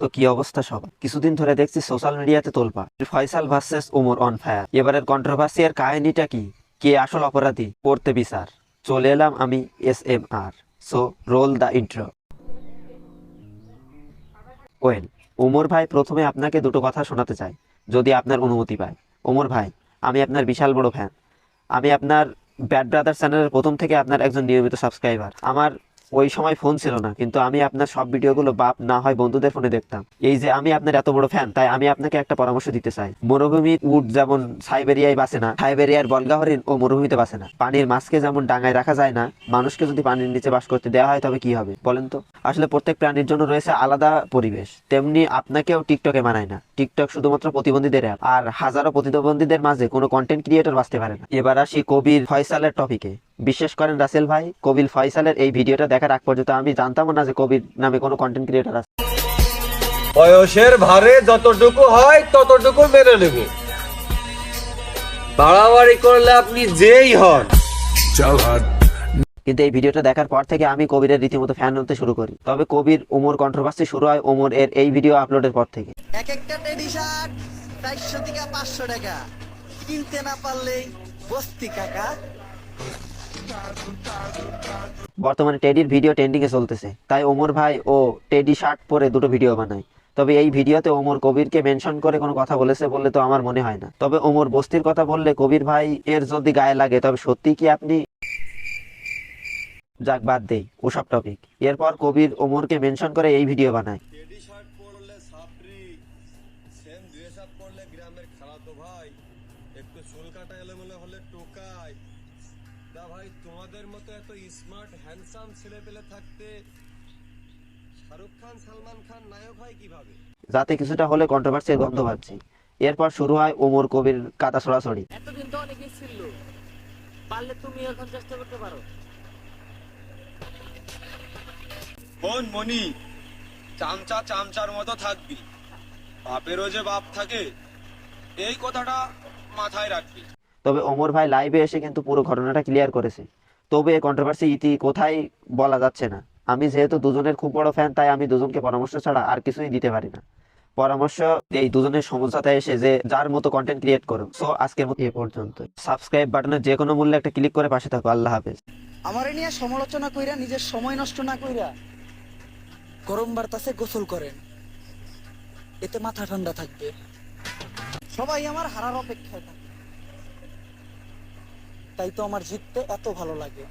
তো কি অবস্থা সবার? কিছুদিন ধরে দেখছি সোশ্যাল মিডিয়াতে তোলপাড় Faisal versus Omar on fire. এবারের কন্ট্রোভার্সি এর কাহিনীটা কি, কে আসল অপরাধী, পড়তে বিচার। চলে এলাম আমি SMR। So role the intro. Well, Omar ভাই, প্রথমে আপনাকে দুটো কথা শোনাতে চাই, যদি আপনার অনুমতি পায়। ওমর ভাই, আমি আপনার বিশাল বড় ফ্যান। আমি আপনার ব্যাড ব্রাদার চ্যানেলের প্রথম থেকে আপনার একজন নিয়মিত সাবস্ক্রাইবার। আমার ওই সময় ফোন ছিল না, কিন্তু আমি আপনার সব ভিডিওগুলো বাপ না হয় বন্ধুদের ফোনে দেখতাম। এই যে আমি আপনার এত বড় ফ্যান, তাই আমি আপনাকে একটা পরামর্শ দিতে চাই। মরুভূমির উট যেমন সাইবেরিয়ায় বাসে না, সাইবেরিয়ার বল্গা হরিণ ও মরুভূমিতে বাসে না। পানির মাছকে যেমন ডাঙায় রাখা যায় না, মানুষকে যদি পানির নিচে বাস করতে দেওয়া হয় তবে কি হবে বলেন তো? আসলে প্রত্যেক প্রাণীর জন্য রয়েছে আলাদা পরিবেশ, তেমনি আপনাকেও টিকটকে মানায় না। টিকটক শুধুমাত্র প্রতিবন্ধীদের অ্যাপ, আর হাজারো প্রতিবন্ধীদের মাঝে কোনো কন্টেন্ট ক্রিয়েটর বাঁচতে পারে না। এবার আসি কবির ফয়সালের টপিকে। বিশ্বাস করেন রাসেল ভাই, কবির ফয়সালের এই ভিডিওটা দেখার আগ পর্যন্ত আমি জানতাম না যে কবির নামে কোনো কন্টেন্ট ক্রিয়েটর আছে। বয়সের ভারে যতটুকু হয় ততটুকু মেনে নেব, বাড়াবাড়ি করলে আপনি যেই হন। কিন্তু এই ভিডিওটা দেখার পর থেকে আমি কবিরের রীতিমতো ফ্যান হতে শুরু করি। তবে কবির ওমর কন্ট্রোভার্সি শুরু হয় ওমর এর এই ভিডিও আপলোডের পর থেকে। এক একটা টেডি শার্ট 400 থেকে 500 টাকা, কিনতে না পারলেই বস্তি কাকা। বর্তমানে টেডির ভিডিও ট্রেন্ডিং এ চলতেছে, তাই ওমর ভাই ও টেডি শার্ট পরে দুটো ভিডিও বানায়। তবে এই ভিডিওতে ওমর কবিরকে মেনশন করে কোনো কথা বলেছে বললে তো আমার মনে হয় না। তবে ওমর বস্তির কথা বললে কবির ভাই এর যদি গায়ে লাগে তবে সত্যি কি আপনি, যাক বাদ দেই ওসব টপিক। এরপর কবির ওমরকে মেনশন করে এই ভিডিও বানায়। টেডি শার্ট পরলে সাপরি, সেম ড্রেস আপ করলে গ্রামের খালাতো ভাই, একটু চুল কাটা এলোমেলো হলে টোকাই। না ভাই, তোমাদের মতো এত স্মার্ট হ্যান্ডসাম ছেলে পেলে থাকতে শাহরুখ খান সালমান খান নায়ক হয় কিভাবে? যাতে কিছুটা হলে কন্ট্রোভার্সির গন্ধ পাচ্ছি। এরপর শুরু হয় ওমর কবির কাদা ছড়াছড়ি। এতদিন তো অনেকেই ছিল, পারলে তুমি এখন চেষ্টা করতে পারো। কোন মনি, চামচা চামচার মতো থাকবি, বাপেরও যে বাপ থাকে, এই কথাটা মাথায় রাখবি। তবে ওমর ভাই লাইভে এসে কিন্তু পুরো ঘটনাটা ক্লিয়ার করেছে। তবে কন্ট্রোভার্সি ইতি কোথায় বলা যাচ্ছে না। আমি যেহেতু দুজনের খুব বড় ফ্যান, তাই আমি দুজনকে পরামর্শ ছাড়া আর কিছুই দিতে পারি না। পরামর্শ এই দুজনের সমঝোতায় এসে যে যার মতো কন্টেন্ট ক্রিয়েট করুন। সো আজকের মতো এ পর্যন্ত। সাবস্ক্রাইব বাটনে যে কোনো মূল্যে একটা ক্লিক করে পাশে থাকো। আল্লাহ হাফেজ। আমারে নিয়ে সমালোচনা কইরা নিজের সময় নষ্ট না কইরা গরম বার্তাসে গোসল করেন, এতে মাথা ঠান্ডা থাকবে। সবাই আমার হারার অপেক্ষায় থাকে, তাই তো আমার জিততে এত ভালো লাগে।